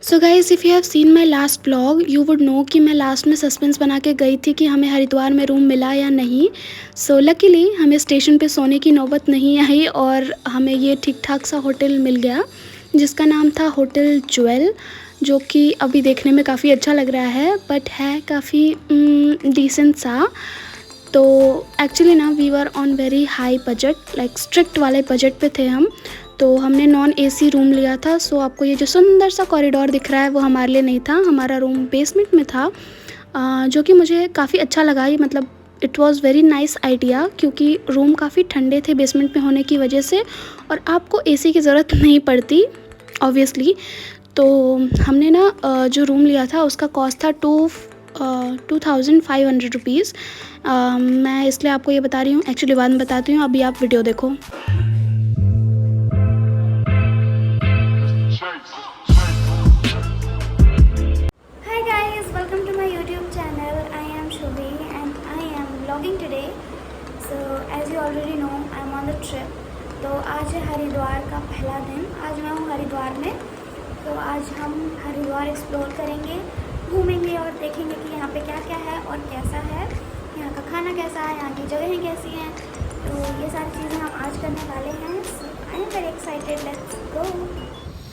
So guys, if you have seen my last blog you would know कि मैं last में suspense बना के गई थी कि हमें हरिद्वार में रूम मिला या नहीं। सो लकीली हमें स्टेशन पे सोने की नौबत नहीं आई और हमें ये ठीक ठाक सा होटल मिल गया जिसका नाम था होटल ज्वेल, जो कि अभी देखने में काफ़ी अच्छा लग रहा है बट है काफ़ी डिसेंट सा। तो एक्चुअली ना we were on very high budget, like strict वाले बजट पे थे हम। तो हमने नॉन एसी रूम लिया था। सो आपको ये जो सुंदर सा कॉरिडोर दिख रहा है वो हमारे लिए नहीं था, हमारा रूम बेसमेंट में था, जो कि मुझे काफ़ी अच्छा लगा। ये मतलब it was very nice idea क्योंकि रूम काफ़ी ठंडे थे बेसमेंट में होने की वजह से और आपको एसी की ज़रूरत नहीं पड़ती ऑब्वियसली। तो हमने ना जो रूम लिया था उसका कॉस्ट था 2500 रुपीज़। मैं इसलिए आपको ये बता रही हूँ, एक्चुअली बाद में बताती हूँ, अभी आप वीडियो देखो। Hi guys, welcome to my YouTube channel. I am Shubhi and I am vlogging today. So as you already know, I am on the trip. तो आज है हरिद्वार का पहला दिन। आज मैं हूँ हरिद्वार में। तो आज हम हरिद्वार एक्सप्लोर करेंगे, घूमेंगे और देखेंगे कि यहाँ पे क्या क्या है और कैसा है, यहाँ का खाना कैसा है, यहाँ की जगहें कैसी हैं। तो ये सारी चीज़ें हम आज करने वाले हैं। So I am very excited. Let's go.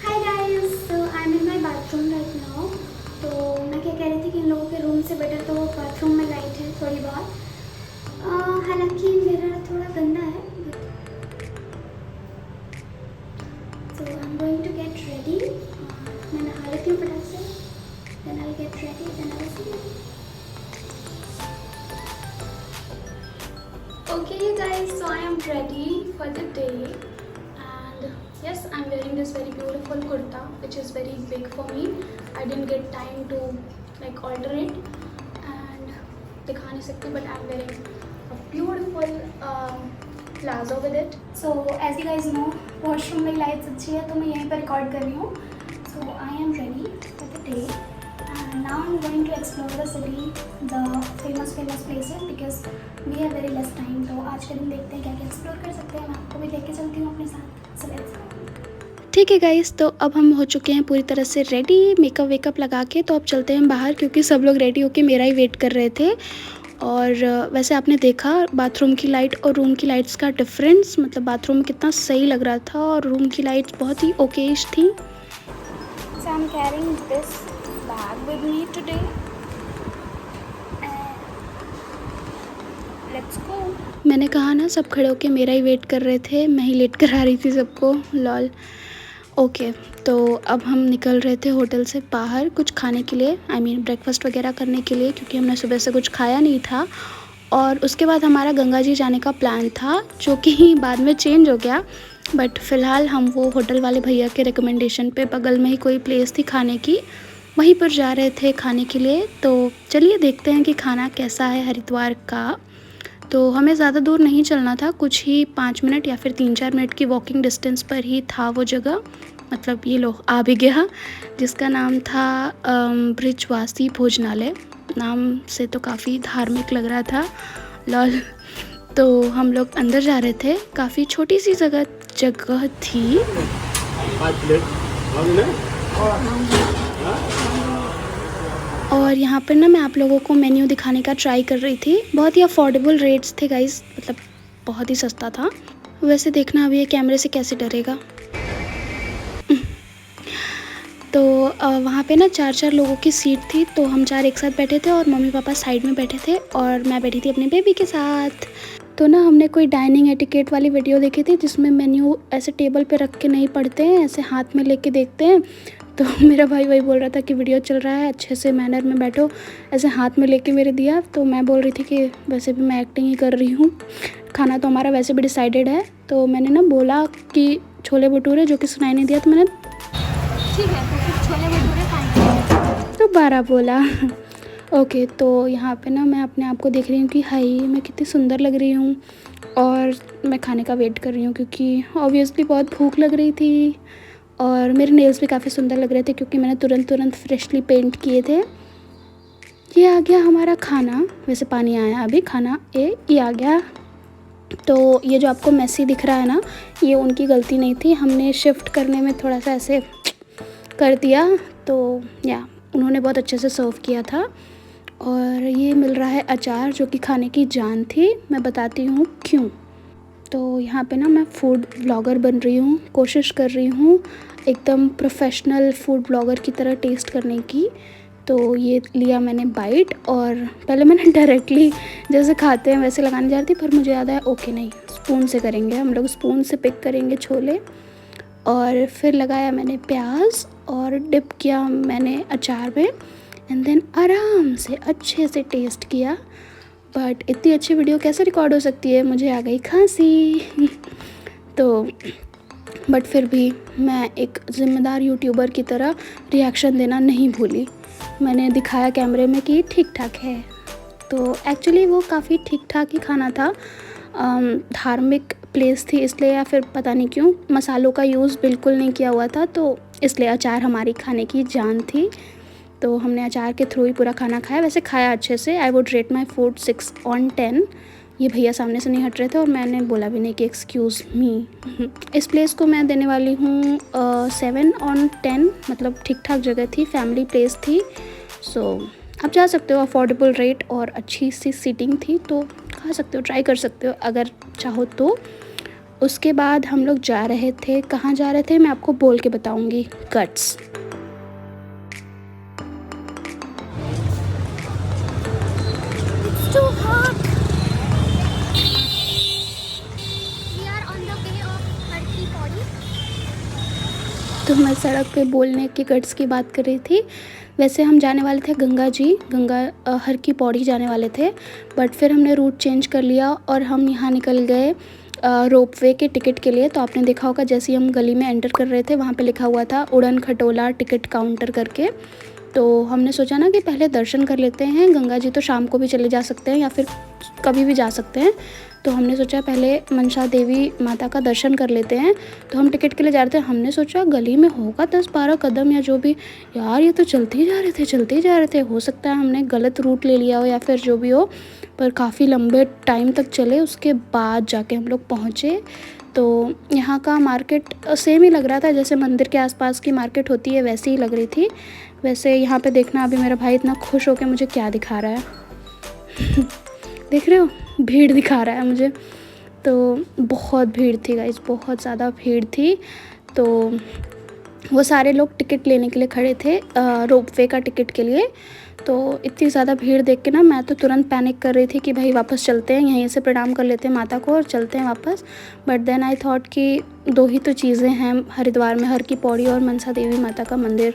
Hi guys, so I am in my bathroom right now. तो मैं क्या कह रही थी कि इन लोगों के रूम से बेटर तो बाथरूम में लाइट है थोड़ी बहुत। हालांकि मेरा थोड़ा गंदा है। So I am going to get ready. मैं नहा लेती हूँ फटाक से, then I get ready, then I see you. Okay guys, so I am ready for the day and yes, I'm wearing this very beautiful kurta which is very big for me. I didn't get time to like alter it and दिखा नहीं सकती but I'm wearing a beautiful plazo with it. So as you guys know, washroom में lights अच्छी है तो मैं यहीं पर रिकॉर्ड कर रही हूँ। So I am ready for the day and now I am going to explore the city, the famous places because we have very less time. तो आज के दिन देखते हैं क्या क्या एक्सप्लोर कर सकते हैं। मैं आपको भी लेके चलती हूँ अपने साथ। So let's go. ठीक है गाइस, तो अब हम हो चुके हैं पूरी तरह से रेडी, मेकअप वेकअप लगा के। तो अब चलते हैं बाहर क्योंकि सब लोग रेडी होके मेरा ही वेट कर रहे थे। और वैसे आपने देखा बाथरूम की लाइट और रूम की लाइट्स का डिफरेंस, मतलब बाथरूम में कितना सही लग रहा था और रूम की लाइट्स बहुत ही ओकेश थी। So I am carrying this bag with me today. Let's go. मैंने कहा ना सब खड़े होके मेरा ही वेट कर रहे थे, मैं ही लेट करा रही थी सबको, लॉल। ओके, तो अब हम निकल रहे थे होटल से बाहर कुछ खाने के लिए, आई मीन ब्रेकफास्ट वगैरह करने के लिए, क्योंकि हमने सुबह से कुछ खाया नहीं था। और उसके बाद हमारा गंगा जी जाने का प्लान था जो कि बाद में चेंज हो गया। बट फ़िलहाल हम वो होटल वाले भैया के रिकमेंडेशन पे बगल में ही कोई प्लेस थी खाने की, वहीं पर जा रहे थे खाने के लिए। तो चलिए देखते हैं कि खाना कैसा है हरिद्वार का। तो हमें ज़्यादा दूर नहीं चलना था, कुछ ही 5 मिनट या फिर 3-4 मिनट की वॉकिंग डिस्टेंस पर ही था वो जगह। मतलब ये लोग आ भी गया, जिसका नाम था ब्रिजवासी भोजनालय। नाम से तो काफ़ी धार्मिक लग रहा था, लॉल। तो हम लोग अंदर जा रहे थे, काफ़ी छोटी सी जगह थी। और यहाँ पर ना मैं आप लोगों को मेन्यू दिखाने का ट्राई कर रही थी। बहुत ही अफोर्डेबल रेट्स थे गाइस, मतलब बहुत ही सस्ता था। वैसे देखना अभी ये कैमरे से कैसे डरेगा। तो वहाँ पे ना 4-4 लोगों की सीट थी, तो हम 4 एक साथ बैठे थे और मम्मी पापा साइड में बैठे थे और मैं बैठी थी अपने बेबी के साथ। तो ना हमने कोई डाइनिंग एटिकेट वाली वीडियो देखी थी जिसमें मेन्यू ऐसे टेबल पे रख के नहीं पढ़ते हैं, ऐसे हाथ में लेके देखते हैं। तो मेरा भाई वही बोल रहा था कि वीडियो चल रहा है, अच्छे से मैनर में बैठो, ऐसे हाथ में लेके मेरे दिया। तो मैं बोल रही थी कि वैसे भी मैं एक्टिंग ही कर रही हूँ, खाना तो हमारा वैसे भी डिसाइडेड है। तो मैंने ना बोला कि छोले भटूरे, जो कि सुनाई नहीं दिया, तो मैंने ठीक है, तो फिर छोले भटूरे खाएंगे। दोबारा बोला। ओके, तो यहाँ पे ना मैं अपने आप को देख रही हूँ कि हाय मैं कितनी सुंदर लग रही हूँ और मैं खाने का वेट कर रही हूँ क्योंकि ऑब्वियसली बहुत भूख लग रही थी। और मेरे नेल्स भी काफ़ी सुंदर लग रहे थे क्योंकि मैंने तुरंत फ्रेशली पेंट किए थे। ये आ गया हमारा खाना, वैसे पानी आया अभी, खाना ये आ गया। तो ये जो आपको मैसी दिख रहा है ना, ये उनकी गलती नहीं थी, हमने शिफ्ट करने में थोड़ा सा ऐसे कर दिया तो या उन्होंने बहुत अच्छे से सर्व किया था। और ये मिल रहा है अचार जो कि खाने की जान थी। मैं बताती हूँ क्यों। तो यहाँ पे ना मैं फूड ब्लॉगर बन रही हूँ, कोशिश कर रही हूँ एकदम प्रोफेशनल फूड ब्लॉगर की तरह टेस्ट करने की। तो ये लिया मैंने बाइट और पहले मैंने डायरेक्टली जैसे खाते हैं वैसे लगाने जा रही थी, पर मुझे याद आया ओके नहीं, स्पून से करेंगे हम लोग, स्पून से पिक करेंगे छोले। और फिर लगाया मैंने प्याज और डिप किया मैंने अचार में एंड देन आराम से अच्छे से टेस्ट किया। बट इतनी अच्छी वीडियो कैसे रिकॉर्ड हो सकती है, मुझे आ गई खांसी। तो बट फिर भी मैं एक ज़िम्मेदार यूट्यूबर की तरह रिएक्शन देना नहीं भूली। मैंने दिखाया कैमरे में कि ठीक ठाक है। तो एक्चुअली वो काफ़ी ठीक ठाक ही खाना था। धार्मिक प्लेस थी इसलिए, या फिर पता नहीं क्यों मसालों का यूज़ बिल्कुल नहीं किया हुआ था, तो इसलिए अचार हमारी खाने की जान थी। तो हमने अचार के थ्रू ही पूरा खाना खाया। वैसे खाया अच्छे से। I would rate my food 6/10। ये भैया सामने से नहीं हट रहे थे और मैंने बोला भी नहीं कि एक्सक्यूज़ मी। इस प्लेस को मैं देने वाली हूँ 7/10। मतलब ठीक ठाक जगह थी, फैमिली प्लेस थी। सो आप जा सकते हो, अफोर्डेबल रेट और अच्छी सी सीटिंग थी, तो खा सकते हो, ट्राई कर सकते हो अगर चाहो तो। उसके बाद हम लोग जा रहे थे, कहाँ जा रहे थे मैं आपको बोल के बताऊँगी। Guts. Too hot. We are on the way of Harki Pauri. तो मैं सड़क पे बोलने की गट्स की बात कर रही थी। वैसे हम जाने वाले थे गंगा हर की पौड़ी जाने वाले थे, बट फिर हमने रूट चेंज कर लिया और हम यहाँ निकल गए रोपवे के टिकट के लिए। तो आपने देखा होगा जैसे ही हम गली में एंटर कर रहे थे वहाँ पे लिखा हुआ था उड़न खटोला टिकट काउंटर करके। तो हमने सोचा ना कि पहले दर्शन कर लेते हैं, गंगा जी तो शाम को भी चले जा सकते हैं या फिर कभी भी जा सकते हैं। तो हमने सोचा पहले मनसा देवी माता का दर्शन कर लेते हैं। तो हम टिकट के लिए जा रहे थे। हमने सोचा गली में होगा 10-12 कदम या जो भी। यार ये तो चलते ही जा रहे थे। हो सकता है हमने गलत रूट ले लिया हो या फिर जो भी हो, पर काफ़ी लंबे टाइम तक चले। उसके बाद जाके हम लोग पहुँचे। तो यहाँ का मार्केट सेम ही लग रहा था, जैसे मंदिर के आसपास की मार्केट होती है वैसी ही लग रही थी। वैसे यहाँ पे देखना, अभी मेरा भाई इतना खुश होकर मुझे क्या दिखा रहा है। देख रहे हो, भीड़ दिखा रहा है मुझे। तो बहुत भीड़ थी गाइस, बहुत ज़्यादा भीड़ थी। तो वो सारे लोग टिकट लेने के लिए खड़े थे, रोपवे का टिकट के लिए। तो इतनी ज़्यादा भीड़ देख के ना मैं तो तुरंत पैनिक कर रही थी कि भाई वापस चलते हैं, यहीं से प्रणाम कर लेते हैं माता को और चलते हैं वापस। बट देन आई थॉट कि दो ही तो चीज़ें हैं हरिद्वार में, हर की पौड़ी और मनसा देवी माता का मंदिर,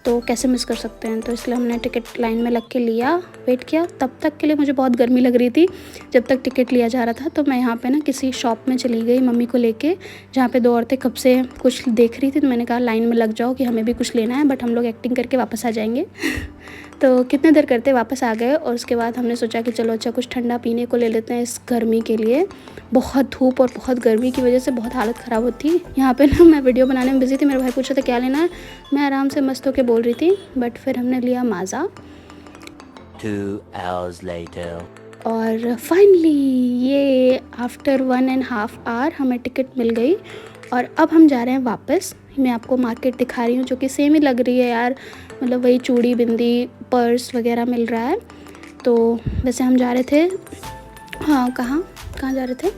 तो कैसे मिस कर सकते हैं। तो इसलिए हमने टिकट लाइन में लग के लिया, वेट किया। तब तक के लिए मुझे बहुत गर्मी लग रही थी जब तक टिकट लिया जा रहा था। तो मैं यहाँ पे ना किसी शॉप में चली गई मम्मी को लेके, जहाँ पे 2 औरतें कब से कुछ देख रही थी। तो मैंने कहा लाइन में लग जाओ कि हमें भी कुछ लेना है, बट हम लोग एक्टिंग करके वापस आ जाएंगे। तो कितने देर करते वापस आ गए। और उसके बाद हमने सोचा कि चलो अच्छा कुछ ठंडा पीने को ले लेते हैं इस गर्मी के लिए। बहुत धूप और बहुत गर्मी की वजह से बहुत हालत ख़राब होती। यहाँ पे ना मैं वीडियो बनाने में बिजी थी, मेरा भाई पूछा था क्या लेना है, मैं आराम से मस्त होकर बोल रही थी। बट फिर हमने लिया माज़ा। 2 hours later. और फाइनली ये आफ्टर 1.5 आवर हमें टिकट मिल गई और अब हम जा रहे हैं वापस। मैं आपको मार्केट दिखा रही हूँ जो कि सेम ही लग रही है यार, मतलब वही चूड़ी बिंदी पर्स वगैरह मिल रहा है। तो वैसे हम जा रहे थे, हाँ कहाँ जा रहे थे,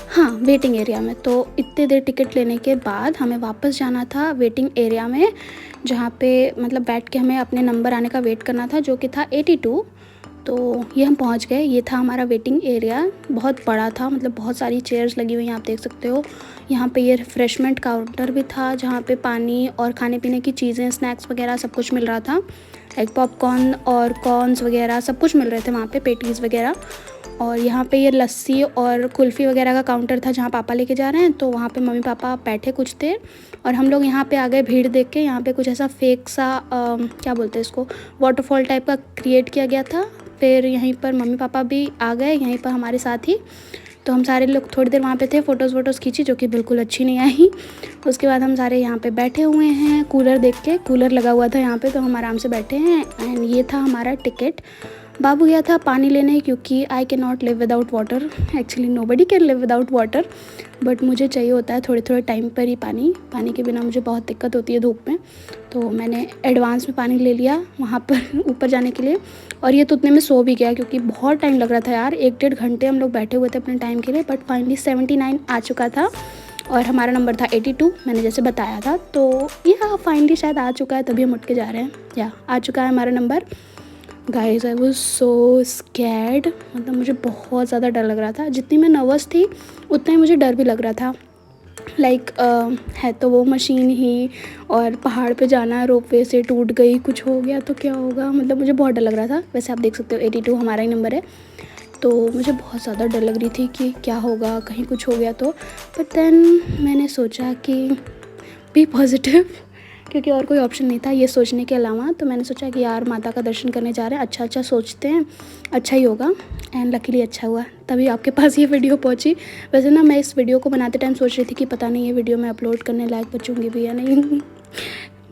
हाँ वेटिंग एरिया में। तो इतने देर टिकट लेने के बाद हमें वापस जाना था वेटिंग एरिया में, जहाँ पे मतलब बैठ के हमें अपने नंबर आने का वेट करना था, जो कि था 82। तो ये हम पहुंच गए। ये था हमारा वेटिंग एरिया, बहुत बड़ा था, मतलब बहुत सारी चेयर्स लगी हुई हैं, आप देख सकते हो। यहाँ पे ये रिफ़्रेशमेंट काउंटर भी था जहाँ पे पानी और खाने पीने की चीज़ें, स्नैक्स वगैरह सब कुछ मिल रहा था। लाइक पॉपकॉर्न और कॉर्न्स वगैरह सब कुछ मिल रहे थे वहाँ पे, पेटीज़ वगैरह। और यहाँ पे ये लस्सी और कुल्फ़ी वगैरह का काउंटर था जहाँ पापा लेके जा रहे हैं। तो वहाँ पे मम्मी पापा बैठे कुछ देर और हम लोग यहाँ पे आ गए भीड़ देख के। यहाँ पे कुछ ऐसा फेक सा क्या बोलते हैं इसको, वाटरफॉल टाइप का क्रिएट किया गया था। फिर यहीं पर मम्मी पापा भी आ गए यहीं पर हमारे साथ ही। तो हम सारे लोग थोड़ी देर वहाँ पे थे, फ़ोटोज़ खींची जो कि बिल्कुल अच्छी नहीं आई। उसके बाद हम सारे यहाँ पे बैठे हुए हैं, कूलर देख के, कूलर लगा हुआ था यहाँ पे, तो हम आराम से बैठे हैं। एंड ये था हमारा टिकट। बाबू गया था पानी लेने क्योंकि I can not live without water. Actually nobody can live without water, but मुझे चाहिए होता है थोड़े थोड़े टाइम पर ही पानी। पानी के बिना मुझे बहुत दिक्कत होती है धूप में, तो मैंने एडवांस में पानी ले लिया वहाँ पर ऊपर जाने के लिए। और ये तो उतने में सो भी गया क्योंकि बहुत टाइम लग रहा था यार, 1-1.5 घंटे हम लोग बैठे हुए थे अपने टाइम के लिए। बट फाइनली 79 आ चुका था और हमारा नंबर था 82, मैंने जैसे बताया था। तो यह फाइनली शायद आ चुका है, तभी हम उठ के जा रहे हैं। या आ चुका है हमारा number. Guys I was so scared, मतलब मुझे बहुत ज़्यादा डर लग रहा था। जितनी मैं नर्वस थी उतना ही मुझे डर भी लग रहा था। लाइक है तो वो मशीन ही, और पहाड़ पे जाना, रोपवे से टूट गई, कुछ हो गया तो क्या होगा, मतलब मुझे बहुत डर लग रहा था। वैसे आप देख सकते हो 82 हमारा ही नंबर है, तो मुझे बहुत ज़्यादा डर लग रही थी कि क्या होगा, कहीं कुछ हो गया तो। बट देन मैंने सोचा कि बी पॉजिटिव, क्योंकि और कोई ऑप्शन नहीं था ये सोचने के अलावा। तो मैंने सोचा कि यार माता का दर्शन करने जा रहे हैं, अच्छा अच्छा सोचते हैं, अच्छा ही होगा। एंड लकीली अच्छा हुआ, तभी आपके पास ये वीडियो पहुंची। वैसे ना मैं इस वीडियो को बनाते टाइम सोच रही थी कि पता नहीं ये वीडियो मैं अपलोड करने लायक बचूँगी भी या नहीं।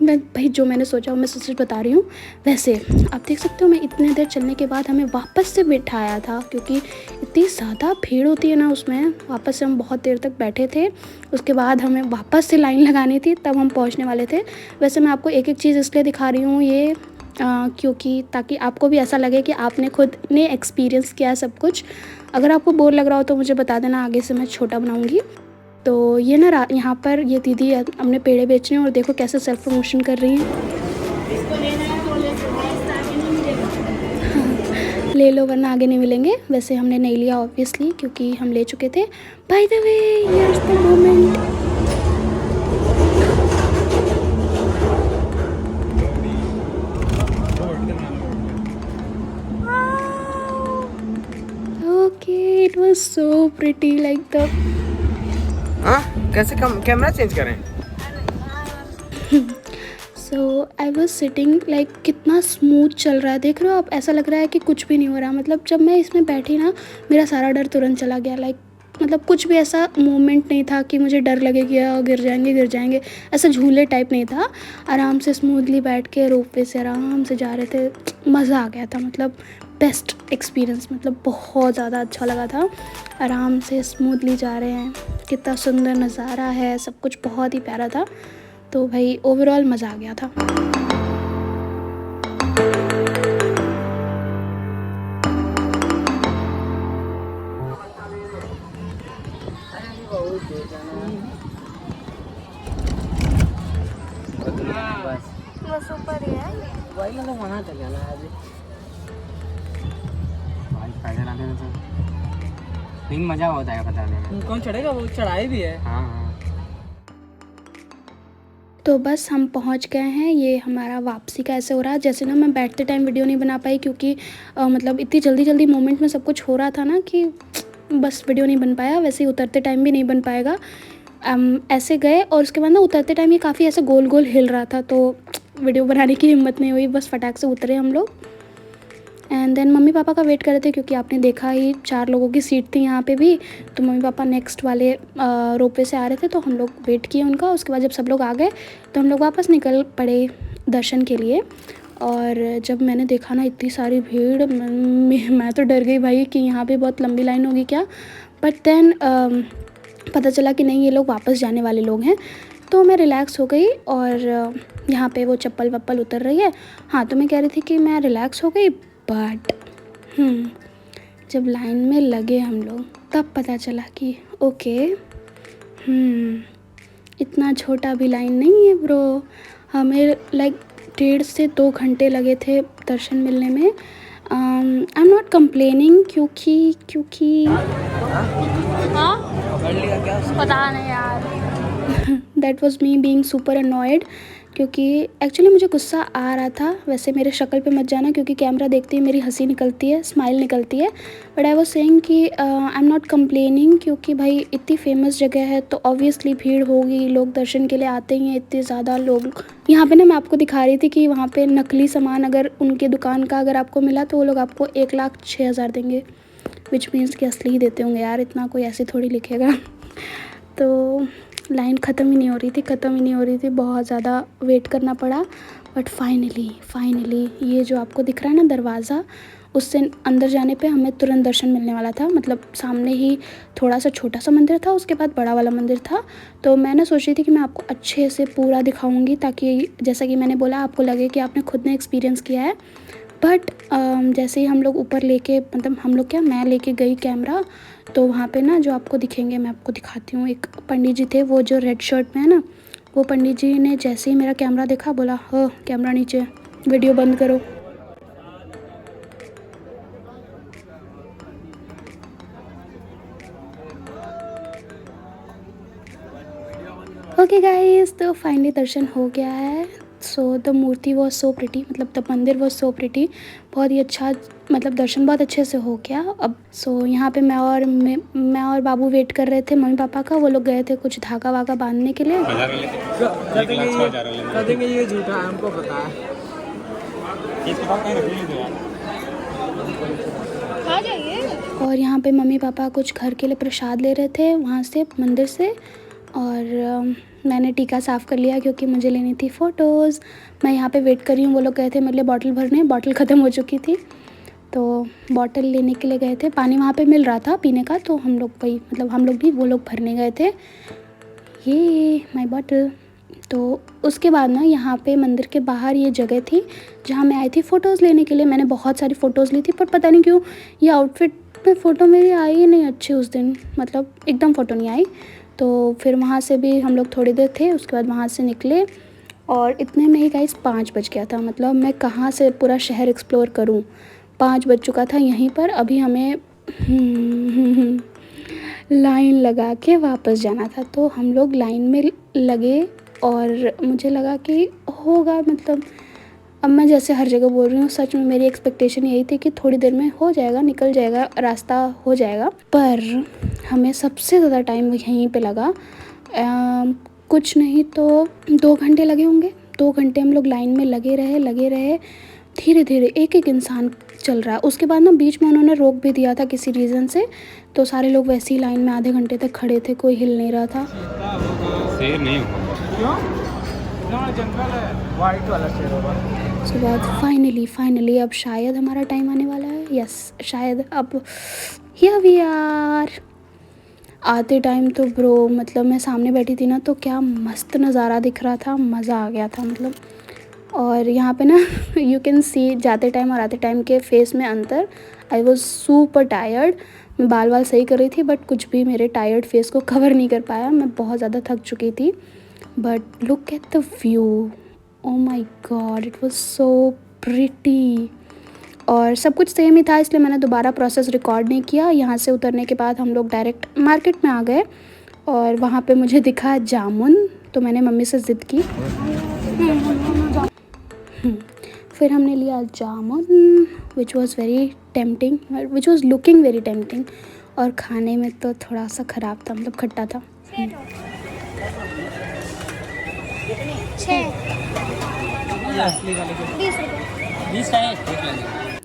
मैं भाई जो मैंने सोचा वो मैं सच बता रही हूँ। वैसे आप देख सकते हो मैं इतने देर चलने के बाद हमें वापस से बिठाया था, क्योंकि इतनी ज़्यादा भीड़ होती है ना उसमें। वापस से हम बहुत देर तक बैठे थे, उसके बाद हमें वापस से लाइन लगानी थी, तब हम पहुँचने वाले थे। वैसे मैं आपको एक एक चीज़ इसलिए दिखा रही हूँ ये क्योंकि ताकि आपको भी ऐसा लगे कि आपने खुद ने एक्सपीरियंस किया सब कुछ। अगर आपको बोर लग रहा हो तो मुझे बता देना, आगे से मैं छोटा बनाऊँगी। तो ये ना यहाँ पर ये दीदी अपने पेड़े बेच रही हैं और देखो कैसे सेल्फ प्रमोशन कर रही हैं। ले लो वरना आगे नहीं मिलेंगे। वैसे हमने नहीं लिया ऑब्वियसली, क्योंकि हम ले चुके थे। By the way here's the moment. Okay, it was so pretty like the कैसे कैमरा चेंज करें? So I was sitting like कितना स्मूथ चल रहा है, देख रहे हो आप, ऐसा लग रहा है कि कुछ भी नहीं हो रहा। मतलब जब मैं इसमें बैठी ना, मेरा सारा डर तुरंत चला गया। लाइक मतलब कुछ भी ऐसा मोमेंट नहीं था कि मुझे डर लगे कि गिर जाएंगे। ऐसा झूले टाइप नहीं था। आराम से स्मूथली बैठ के रोपवे से आराम से जा रहे थे, मज़ा आ गया था। मतलब बेस्ट एक्सपीरियंस, मतलब बहुत ज़्यादा अच्छा लगा था। आराम से स्मूथली जा रहे हैं, कितना सुंदर नज़ारा है, सब कुछ बहुत ही प्यारा था। तो भाई ओवरऑल मज़ा आ गया था। बस ऊपर ही है। वही मतलब वहाँ तक जाना है अभी। भाई पैदल आने में तो लेकिन मज़ा होता है पता नहीं। कौन चढ़ेगा, वो चढ़ाई भी है। हाँ हाँ। तो बस हम पहुंच गए हैं। ये हमारा वापसी का ऐसे हो रहा है जैसे ना मैं बैठते टाइम वीडियो नहीं बना पाई, क्योंकि मतलब इतनी जल्दी मोमेंट में सब कुछ हो रहा था ना कि बस वीडियो नहीं बन पाया। वैसे ही उतरते टाइम भी नहीं बन पाएगा। ऐसे गए और उसके बाद ना उतरते टाइम ये काफ़ी ऐसे गोल गोल हिल रहा था, तो वीडियो बनाने की हिम्मत नहीं हुई, बस फटाक से उतरे हम लोग। एंड देन मम्मी पापा का वेट कर रहे थे, क्योंकि आपने देखा ही 4 लोगों की सीट थी यहाँ पे भी। तो मम्मी पापा नेक्स्ट वाले रोपवे से आ रहे थे, तो हम लोग वेट किए उनका। उसके बाद जब सब लोग आ गए तो हम लोग वापस निकल पड़े दर्शन के लिए। और जब मैंने देखा ना इतनी सारी भीड़, मैं तो डर गई भाई कि यहाँ पे बहुत लंबी लाइन होगी क्या। बट देन पता चला कि नहीं, ये लोग वापस जाने वाले लोग हैं। तो मैं रिलैक्स हो गई और यहाँ पे वो चप्पल वप्पल उतर रही है। हाँ, तो मैं कह रही थी कि मैं रिलैक्स हो गई, बट जब लाइन में लगे हम लोग तब पता चला कि ओके इतना छोटा भी लाइन नहीं है ब्रो। हमें लाइक 1.5 से 2 घंटे लगे थे दर्शन मिलने में। आई एम नॉट कंप्लेनिंग, क्योंकि हाँ पता नहीं यार। That was me being super annoyed, क्योंकि एक्चुअली मुझे गुस्सा आ रहा था। वैसे मेरे शक्ल पे मत जाना, क्योंकि कैमरा देखते ही मेरी हंसी निकलती है, स्माइल निकलती है। बट आई वाज सेइंग कि आई एम नॉट कंप्लेनिंग, क्योंकि भाई इतनी फेमस जगह है तो ऑब्वियसली भीड़ होगी, लोग दर्शन के लिए आते ही हैं, इतने ज़्यादा लोग। यहाँ पे ना मैं आपको दिखा रही थी कि वहाँ पे नकली सामान अगर उनके दुकान का अगर आपको मिला तो वो लोग आपको 1,06,000 देंगे, विच मीन्स कि असली ही देते होंगे यार, इतना कोई ऐसे थोड़ी लिखेगा। तो लाइन ख़त्म ही नहीं हो रही थी, बहुत ज़्यादा वेट करना पड़ा। बट फाइनली ये जो आपको दिख रहा है ना दरवाज़ा, उससे अंदर जाने पे हमें तुरंत दर्शन मिलने वाला था। मतलब सामने ही थोड़ा सा छोटा सा मंदिर था, उसके बाद बड़ा वाला मंदिर था। तो मैं ना सोच रही थी कि मैं आपको अच्छे से पूरा दिखाऊंगी, ताकि जैसा कि मैंने बोला आपको लगे कि आपने खुद ने एक्सपीरियंस किया है। बट जैसे ही हम लोग ऊपर लेके, मतलब हम लोग क्या, मैं लेके गई कैमरा, तो वहाँ पे ना जो आपको दिखेंगे मैं आपको दिखाती हूँ। एक पंडित जी थे, वो जो रेड शर्ट में है ना, वो पंडित जी ने जैसे ही मेरा कैमरा देखा बोला, हो कैमरा नीचे, वीडियो बंद करो। ओके गाइस, तो फाइनली दर्शन हो गया है। So the murti was so pretty, मतलब the mandir was so pretty. बहुत ही अच्छा, मतलब दर्शन बहुत अच्छे से हो गया। अब यहाँ पे मैं और बाबू वेट कर रहे थे मम्मी पापा का। वो लोग गए थे कुछ धागा वागा बांधने के लिए। कदेंगे ये झूठा है, हमको पता है। और यहाँ पे मम्मी पापा कुछ घर के लिए प्रसाद ले रहे थे वहाँ से, मंदिर से। और मैंने टीका साफ़ कर लिया क्योंकि मुझे लेनी थी फ़ोटोज़। मैं यहाँ पे वेट कर रही हूँ। वो लोग गए थे मेरे लिए बॉटल भरने, बॉटल ख़त्म हो चुकी थी तो बॉटल लेने के लिए गए थे। पानी वहाँ पे मिल रहा था पीने का, तो हम लोग वही, मतलब हम लोग भी, वो लोग भरने गए थे। ये माय बॉटल। तो उसके बाद ना यहाँ पे मंदिर के बाहर ये जगह थी जहाँ मैं आई थी फ़ोटोज़ लेने के लिए। मैंने बहुत सारी फ़ोटोज़ ली थी, पर पता नहीं क्यों ये आउटफिट में फ़ोटो मेरी आई ही नहीं अच्छी उस दिन, मतलब एकदम फ़ोटो नहीं आई। तो फिर वहाँ से भी हम लोग थोड़ी देर थे, उसके बाद वहाँ से निकले और इतने में ही गाइस 5 बज गया था। मतलब मैं कहाँ से पूरा शहर एक्सप्लोर करूँ, 5 बज चुका था यहीं पर। अभी हमें लाइन लगा के वापस जाना था, तो हम लोग लाइन में लगे और मुझे लगा कि होगा, मतलब अब मैं जैसे हर जगह बोल रही हूँ, सच में मेरी एक्सपेक्टेशन यही थी कि थोड़ी देर में हो जाएगा, निकल जाएगा, रास्ता हो जाएगा। पर हमें सबसे ज़्यादा टाइम यहीं पे लगा। कुछ नहीं तो 2 घंटे लगे होंगे। 2 घंटे हम लोग लाइन में लगे रहे। धीरे धीरे एक एक इंसान चल रहा है। उसके बाद ना बीच में उन्होंने रोक भी दिया था किसी रीज़न से, तो सारे लोग वैसे ही लाइन में आधे घंटे तक खड़े थे, कोई हिल नहीं रहा था। शेर नहीं होगा क्यों? जंगल है, वाइट वाला शेर होगा। उसके बाद फाइनली अब शायद हमारा टाइम आने वाला है। यस, शायद अब हियर वी आर। आते टाइम तो ब्रो, मतलब मैं सामने बैठी थी ना, तो क्या मस्त नज़ारा दिख रहा था, मज़ा आ गया था मतलब। और यहाँ पे ना यू कैन सी जाते टाइम और आते टाइम के फेस में अंतर। I was super tired. मैं बाल वाल सही कर रही थी, बट कुछ भी मेरे टायर्ड फेस को कवर नहीं कर पाया। मैं बहुत ज़्यादा थक चुकी थी। But look at the view, oh my god, it was so pretty. और सब कुछ सेम ही था, इसलिए मैंने दोबारा प्रोसेस रिकॉर्ड नहीं किया। यहाँ से उतरने के बाद हम लोग डायरेक्ट मार्केट में आ गए और वहाँ पे मुझे दिखा जामुन, तो मैंने मम्मी से ज़िद की। फिर हमने लिया जामुन, which was very tempting, which was looking very tempting. और खाने में तो थोड़ा सा ख़राब था, मतलब खट्टा था।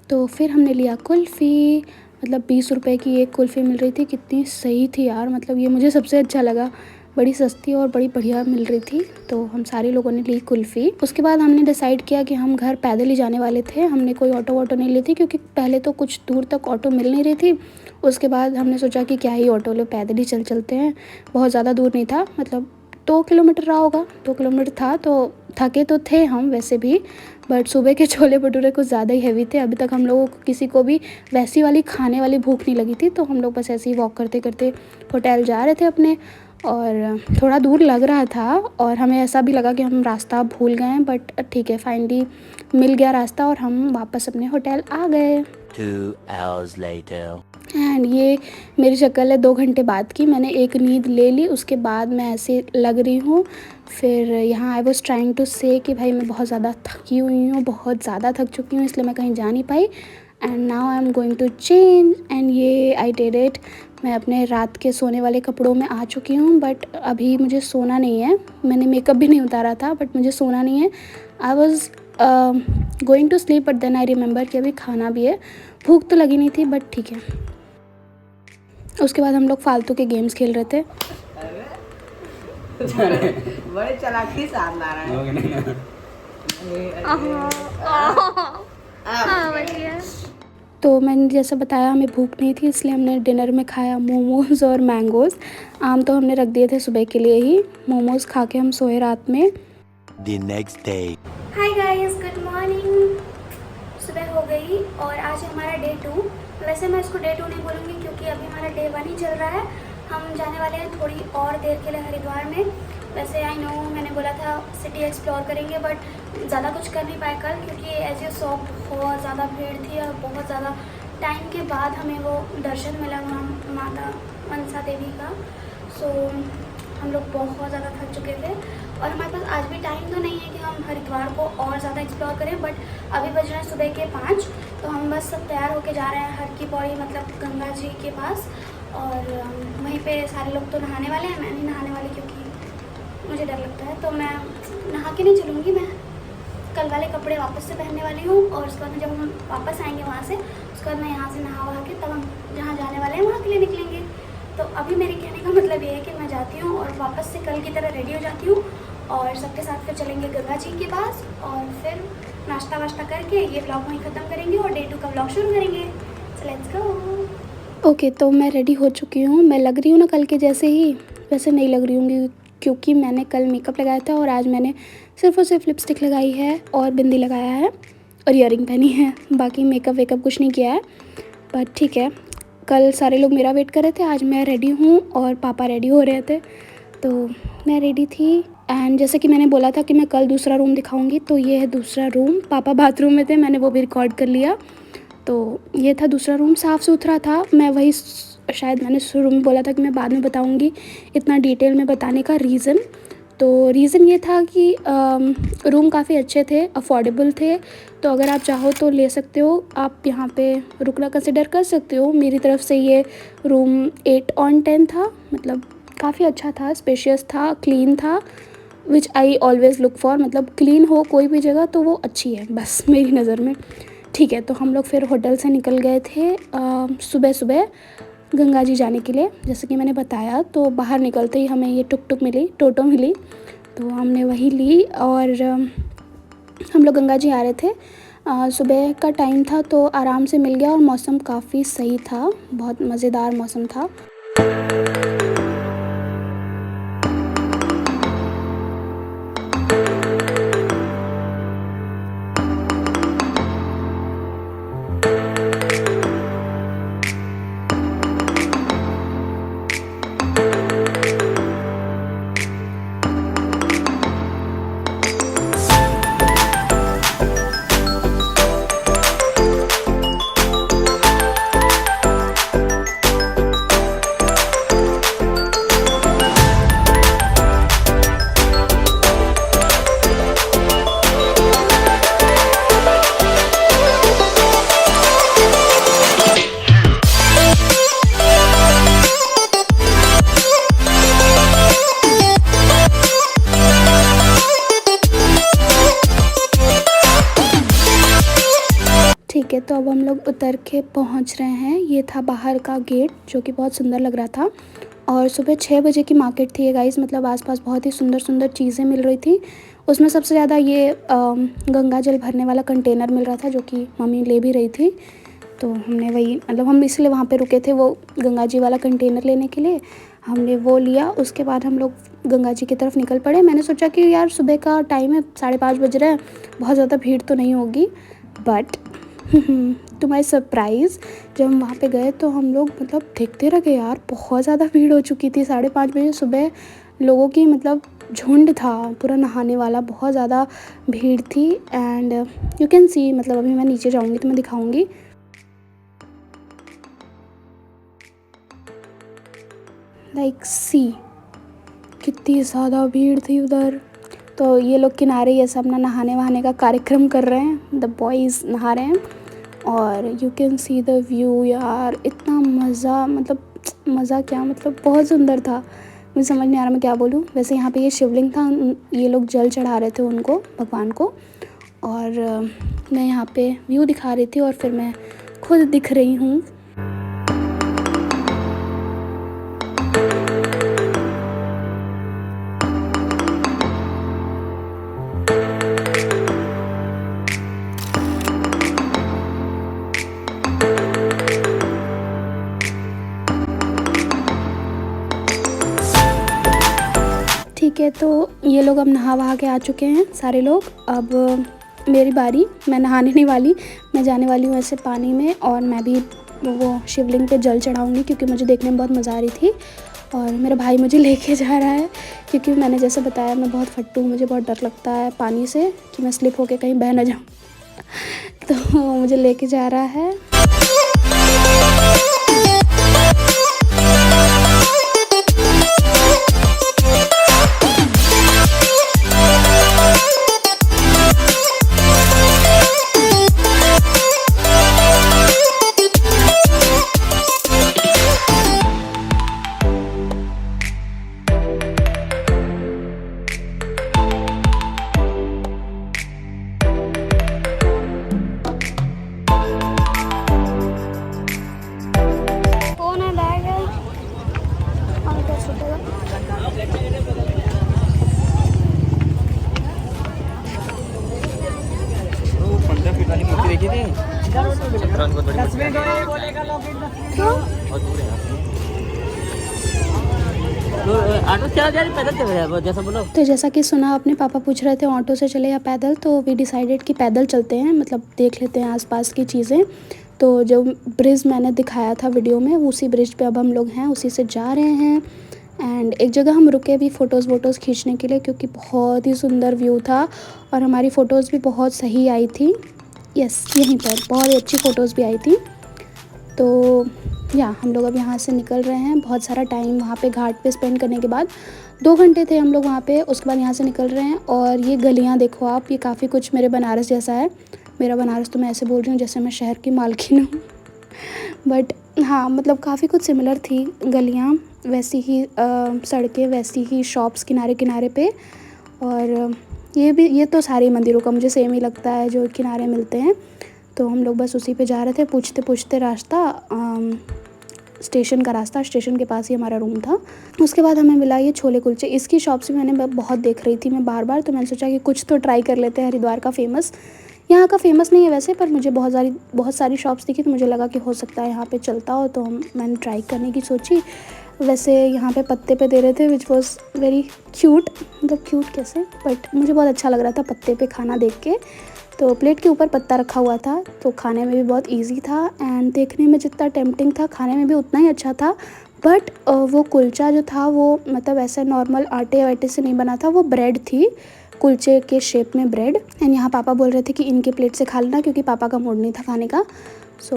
तो फिर हमने लिया कुल्फ़ी, मतलब 20 रुपए की एक कुल्फ़ी मिल रही थी। कितनी सही थी यार, मतलब ये मुझे सबसे अच्छा लगा। बड़ी सस्ती और बड़ी बढ़िया मिल रही थी, तो हम सारे लोगों ने ली कुल्फ़ी। उसके बाद हमने डिसाइड किया कि हम घर पैदल ही जाने वाले थे। हमने कोई ऑटो वोटो नहीं ली थी, क्योंकि पहले तो कुछ दूर तक ऑटो मिल नहीं रही थी। उसके बाद हमने सोचा कि क्या ही ऑटो लो, पैदल ही चलते हैं। बहुत ज़्यादा दूर नहीं था, मतलब 2 किलोमीटर रहा होगा, 2 किलोमीटर था। तो थके तो थे हम वैसे भी, बट सुबह के छोले भटूरे कुछ ज़्यादा ही हैवी थे। अभी तक हम लोगों को किसी को भी वैसी वाली खाने वाली भूख नहीं लगी थी, तो हम लोग बस ऐसे ही वॉक करते करते होटल जा रहे थे अपने। और थोड़ा दूर लग रहा था और हमें ऐसा भी लगा कि हम रास्ता भूल गए हैं, बट ठीक है, फाइनली मिल गया रास्ता और हम वापस अपने होटल आ गए। 2 hours later. एंड ये मेरी शक्ल है 2 घंटे बाद की। मैंने एक नींद ले ली, उसके बाद मैं ऐसे लग रही हूँ। फिर यहाँ आई वॉज ट्राइंग टू से कि भाई मैं बहुत ज़्यादा थकी हुई हूँ, बहुत ज़्यादा थक चुकी हूँ, इसलिए मैं कहीं जा नहीं पाई। And now I am going to change, and yeah I did it. मैं अपने रात के सोने वाले कपड़ों में आ चुकी हूँ, बट अभी मुझे सोना नहीं है। मैंने मेकअप भी नहीं उतारा था, बट मुझे सोना नहीं है। I was going to sleep, but then I remember कि अभी खाना भी है। भूख तो लगी नहीं थी, बट ठीक है। उसके बाद हम लोग फालतू के गेम्स खेल रहे थे। बड़े चालाकी से हाथ ला रहा है। तो मैंने जैसा बताया हमें भूख नहीं थी, इसलिए हमने डिनर में खाया मोमोज़ और मैंगोज़। आम तो हमने रख दिए थे सुबह के लिए ही। मोमोज़ खा के हम सोए रात में। The next day. Hi guys, good morning. सुबह हो गई और आज है हमारा डे 2। वैसे मैं इसको डे 2 नहीं बोलूँगी क्योंकि अभी हमारा डे 1 ही चल रहा है। हम जाने वाले हैं थोड़ी और देर के लिए हरिद्वार में। वैसे आई नो मैंने बोला था सिटी एक्सप्लोर करेंगे, बट ज़्यादा कुछ कर नहीं पाए कल क्योंकि एज यू सॉ बहुत ज़्यादा भीड़ थी और बहुत ज़्यादा टाइम के बाद हमें वो दर्शन मिला वहाँ माता मनसा देवी का। सो हम लोग बहुत ज़्यादा थक चुके थे और हमारे पास आज भी टाइम तो नहीं है कि हम हरिद्वार को और ज़्यादा एक्सप्लोर करें, बट अभी बज रहे हैं सुबह के 5। तो हम बस सब तैयार होके जा रहे हैं हर की पौड़ी मतलब गंगा जी के पास। और वहीं पे सारे लोग तो नहाने वाले हैं, मैं नहीं नहाने वाली क्योंकि मुझे डर लगता है। तो मैं नहा के नहीं चलूँगी, मैं कल वाले कपड़े वापस से पहनने वाली हूँ और उसके बाद में जब हम वापस आएंगे वहाँ से, उसके बाद मैं यहाँ से नहा वहा के तब हम जहाँ जाने वाले हैं वहाँ के लिए निकलेंगे। तो अभी मेरे कहने का मतलब ये है कि मैं जाती हूँ और वापस से कल की तरह रेडी हो जाती हूँ और सबके साथ फिर चलेंगे गंगा जी के पास और फिर नाश्ता वाश्ता करके ये व्लॉग वहीं ख़त्म करेंगे और डे 2 का व्लॉग शुरू करेंगे। So let's go. ओके, तो मैं रेडी हो चुकी हूँ। मैं लग रही हूँ ना कल के जैसे ही? वैसे नहीं लग रही हूँ क्योंकि मैंने कल मेकअप लगाया था और आज मैंने सिर्फ और सिर्फ लिपस्टिक लगाई है और बिंदी लगाया है और ईयरिंग पहनी है। बाकी मेकअप वेकअप कुछ नहीं किया है, बट ठीक है। कल सारे लोग मेरा वेट कर रहे थे, आज मैं रेडी हूँ और पापा रेडी हो रहे थे, तो मैं रेडी थी। एंड जैसे कि मैंने बोला था कि मैं कल दूसरा रूम दिखाऊंगी, तो ये है दूसरा रूम। पापा बाथरूम में थे, मैंने वो भी रिकॉर्ड कर लिया। तो ये था दूसरा रूम, साफ़ सुथरा था। मैं वही शायद मैंने शुरू में बोला था कि मैं बाद में बताऊंगी इतना डिटेल में बताने का रीज़न। तो रीज़न ये था कि रूम काफ़ी अच्छे थे, अफोर्डेबल थे। तो अगर आप चाहो तो ले सकते हो, आप यहाँ पे रुकना कंसिडर कर सकते हो। मेरी तरफ से ये रूम 8/10 था, मतलब काफ़ी अच्छा था, स्पेशियस था, क्लीन था, विच आई ऑलवेज़ लुक फॉर। मतलब क्लीन हो कोई भी जगह तो वो अच्छी है बस मेरी नज़र में। ठीक है, तो हम लोग फिर होटल से निकल गए थे सुबह सुबह गंगा जी जाने के लिए। जैसे कि मैंने बताया, तो बाहर निकलते ही हमें ये टुक मिली, टोटो मिली, तो हमने वही ली और हम लोग गंगा जी आ रहे थे। सुबह का टाइम था तो आराम से मिल गया और मौसम काफ़ी सही था, बहुत मज़ेदार मौसम था। ठीक है, तो अब हम लोग उतर के पहुंच रहे हैं। ये था बाहर का गेट जो कि बहुत सुंदर लग रहा था। और सुबह 6 बजे की मार्केट थी ये गाइस, मतलब आसपास बहुत ही सुंदर सुंदर चीज़ें मिल रही थी। उसमें सबसे ज़्यादा ये गंगा जल भरने वाला कंटेनर मिल रहा था जो कि मम्मी ले भी रही थी। तो हमने वही, मतलब हम इसलिए वहाँ पे रुके थे वो गंगा जी वाला कंटेनर लेने के लिए। हमने वो लिया, उसके बाद हम लोग गंगा जी की तरफ निकल पड़े। मैंने सोचा कि यार सुबह का टाइम है, 5:30 बज रहे हैं, बहुत ज़्यादा भीड़ तो नहीं होगी। बट टू माई सरप्राइज़ जब हम वहाँ पे गए तो हम लोग मतलब देखते रह गए यार, बहुत ज़्यादा भीड़ हो चुकी थी। 5:30 बजे सुबह लोगों की मतलब झुंड था पूरा नहाने वाला, बहुत ज़्यादा भीड़ थी। एंड यू कैन सी, मतलब अभी मैं नीचे जाऊँगी तो मैं दिखाऊँगी। लाइक सी कितनी ज़्यादा भीड़ थी उधर। तो ये लोग किनारे ये सब ना नहाने वहाने का कार्यक्रम कर रहे हैं, द बॉयज़ नहा रहे हैं और you can see the view यार, इतना मज़ा, मतलब मज़ा क्या, मतलब बहुत सुंदर था। मुझे समझ नहीं आ रहा मैं क्या बोलूँ। वैसे यहाँ पे ये शिवलिंग था, ये लोग जल चढ़ा रहे थे उनको, भगवान को, और मैं यहाँ पे व्यू दिखा रही थी और फिर मैं खुद दिख रही हूँ। ठीक है, तो ये लोग अब नहा वहा के आ चुके हैं सारे लोग। अब मेरी बारी, मैं नहाने नहीं वाली, मैं जाने वाली हूँ ऐसे पानी में, और मैं भी वो शिवलिंग पे जल चढ़ाऊँगी क्योंकि मुझे देखने में बहुत मज़ा आ रही थी। और मेरा भाई मुझे लेके जा रहा है क्योंकि मैंने जैसे बताया मैं बहुत फट्टू हूँ, मुझे बहुत डर लगता है पानी से कि मैं स्लिप होके कहीं बह ना जाऊँ। तो मुझे लेके जा रहा है। कौन है बैग है और क्या छूटेगा। वो 15 फीट वाली मूर्ति देखी थी। ऑटो चला जा रही, पैदल चला जाए जैसा बोलो। तो जैसा कि सुना अपने पापा पूछ रहे थे ऑटो से चले या पैदल, तो वी डिसाइडेड कि पैदल चलते हैं, मतलब देख लेते हैं आसपास की चीज़ें। तो जो ब्रिज मैंने दिखाया था वीडियो में, उसी ब्रिज पे अब हम लोग हैं, उसी से जा रहे हैं। एंड एक जगह हम रुके भी फ़ोटोज़ वोटोज़ खींचने के लिए क्योंकि बहुत ही सुंदर व्यू था और हमारी फ़ोटोज़ भी बहुत सही आई थी। यस, यहीं पर बहुत ही अच्छी फ़ोटोज़ भी आई थी। तो या हम लोग अब यहाँ से निकल रहे हैं। बहुत सारा टाइम वहाँ पे घाट पे स्पेंड करने के बाद, 2 घंटे थे हम लोग वहाँ पे, उसके बाद यहाँ से निकल रहे हैं। और ये गलियाँ देखो आप, ये काफ़ी कुछ मेरे बनारस जैसा है। मेरा बनारस तो मैं ऐसे बोल रही हूँ जैसे मैं शहर की मालकिन हूँ, बट हाँ मतलब काफ़ी कुछ सिमिलर थी गलियाँ, वैसी ही सड़कें, वैसी ही शॉप्स किनारे किनारे पे। और ये तो सारे मंदिरों का मुझे सेम ही लगता है जो किनारे मिलते हैं। तो हम लोग बस उसी पे जा रहे थे, पूछते पूछते रास्ता, स्टेशन का रास्ता, स्टेशन के पास ही हमारा रूम था। उसके बाद हमें मिला ये छोले कुलचे। इसकी शॉप से मैंने बहुत देख रही थी मैं बार बार, तो मैंने सोचा कि कुछ तो ट्राई कर लेते हैं। हरिद्वार का फ़ेमस, यहाँ का फ़ेमस नहीं है वैसे, पर मुझे बहुत सारी शॉप्स दिखी तो मुझे लगा कि हो सकता है यहाँ पे चलता हो, तो मैंने ट्राई करने की सोची। वैसे यहाँ पे पत्ते पे दे रहे थे, विच वॉज वेरी क्यूट, मतलब क्यूट कैसे, बट मुझे बहुत अच्छा लग रहा था पत्ते पे खाना देख के। तो प्लेट के ऊपर पत्ता रखा हुआ था, तो खाने में भी बहुत इजी था, एंड देखने में जितना टेम्पटिंग था खाने में भी उतना ही अच्छा था। बट वो कुलचा जो था वो मतलब ऐसे नॉर्मल आटे वाटे से नहीं बना था, वो ब्रेड थी, कुलचे के शेप में ब्रेड। एंड यहाँ पापा बोल रहे थे कि इनके प्लेट से खा लेना क्योंकि पापा का मूड नहीं था खाने का। सो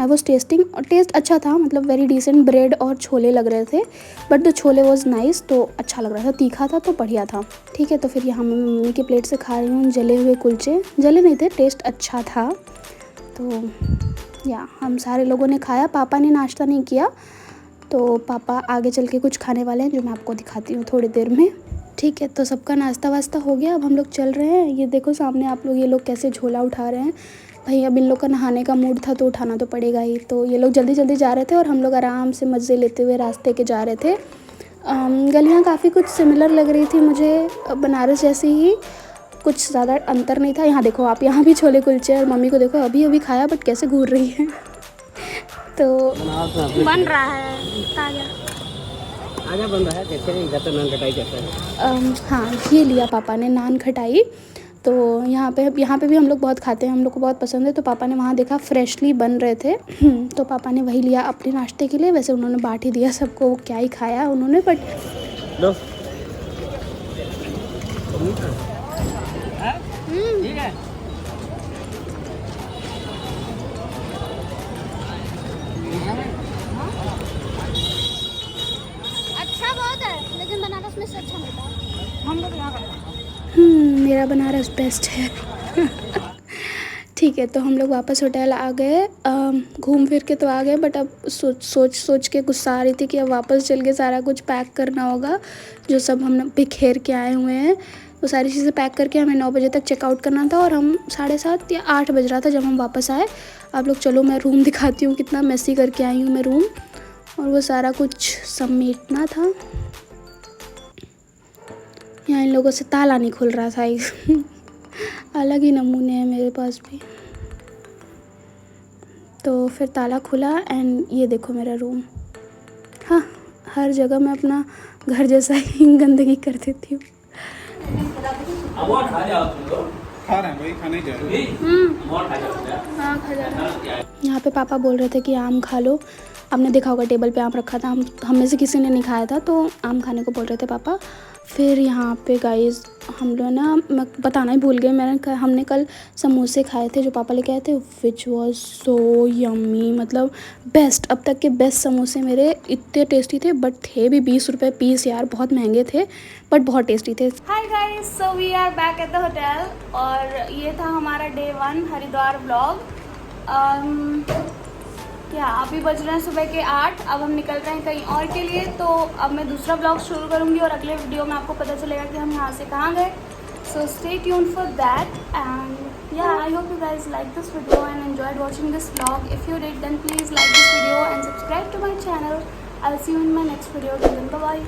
आई वॉज टेस्टिंग, और टेस्ट अच्छा था, मतलब वेरी डिसेंट ब्रेड और छोले लग रहे थे, but the chole was nice, तो अच्छा लग रहा था, तीखा था तो बढ़िया था। ठीक है, तो फिर यहाँ मैं मम्मी की प्लेट से खा रही हूँ जले हुए कुलचे। जले नहीं थे, टेस्ट अच्छा था। तो या हम सारे लोगों ने खाया, पापा ने नाश्ता नहीं किया, तो पापा आगे चल के कुछ खाने वाले हैं जो मैं आपको दिखाती हूँ थोड़ी देर में। ठीक है, तो सबका नाश्ता वास्ता हो गया, अब हम लोग चल रहे हैं। ये देखो सामने आप लोग, ये लोग कैसे झोला उठा रहे हैं। भाई अब इन लोग का नहाने का मूड था तो उठाना तो पड़ेगा ही। तो ये लोग जल्दी जल्दी जा रहे थे और हम लोग आराम से मज़े लेते हुए रास्ते के जा रहे थे। गलियाँ काफ़ी कुछ सिमिलर लग रही थी मुझे, बनारस जैसी ही, कुछ ज़्यादा अंतर नहीं था। यहाँ देखो आप, यहाँ भी छोले कुलचे, और मम्मी को देखो अभी अभी खाया बट कैसे घूर रही है। तो बन रहा है ताजा, आजा बन रहा है, देखते हैं इधर तो नान खटाई करता है। हाँ, ये लिया पापा ने नान खटाई। तो यहाँ पे भी हम लोग बहुत खाते हैं, हम लोग को बहुत पसंद है। तो पापा ने वहाँ देखा फ्रेशली बन रहे थे, तो पापा ने वही लिया अपने नाश्ते के लिए। वैसे उन्होंने बांट ही दिया सबको, क्या ही खाया उन्होंने, बट लो ठीक है। अच्छा बहुत है, लेकिन बनारस में से अच्छा मिलता है। हम लोग यहाँ का मेरा बनारस बेस्ट है। ठीक है, तो हम लोग वापस होटल आ गए, घूम फिर के तो आ गए, बट अब सोच के गुस्सा आ रही थी कि अब वापस चल के सारा कुछ पैक करना होगा, जो सब हम बिखेर के आए हुए हैं। वो सारी चीज़ें पैक करके हमें 9 बजे तक चेकआउट करना था, और हम 7:30 या 8 बज रहा था जब हम वापस आए। आप लोग चलो मैं रूम दिखाती हूँ, कितना मेसी करके आई हूँ मैं रूम, और वो सारा कुछ समेटना था। यहाँ इन लोगों से ताला नहीं खुल रहा था। अलग ही नमूने हैं मेरे पास भी। तो फिर ताला खुला, एंड ये देखो मेरा रूम। हाँ, हर जगह मैं अपना घर जैसा ही गंदगी कर देती हूँ। खा रहे हैं भाई, खाने ही जाए। हाँ खा जा रहा है। यहाँ पे पापा बोल रहे थे कि आम खा लो। आपने देखा होगा टेबल पे आम रखा था, हम में से किसी ने नहीं खाया था तो आम खाने को बोल रहे थे पापा। फिर यहाँ पे गाइस हम लोग ना, मैं बताना ही भूल गई, हमने कल समोसे खाए थे जो पापा लेके आए थे, विच वॉज सो यम्मी। मतलब बेस्ट, अब तक के बेस्ट समोसे मेरे। इतने टेस्टी थे, बट थे भी 20 रुपये पीस यार, बहुत महंगे थे बट बहुत टेस्टी थे। Hi guys, so we are back at the hotel और ये था हमारा डे 1 हरिद्वार व्लॉग। क्या अभी बज रहे हैं सुबह के 8। अब हम निकल रहे हैं कहीं और के लिए, तो अब मैं दूसरा ब्लॉग शुरू करूँगी और अगले वीडियो में आपको पता चलेगा कि हम यहाँ से कहाँ गए। So stay tuned for that and yeah I hope you guys like this video and enjoyed watching this vlog. If you did then please like this video and subscribe to my channel. I will see you in my next video. Till then bye bye.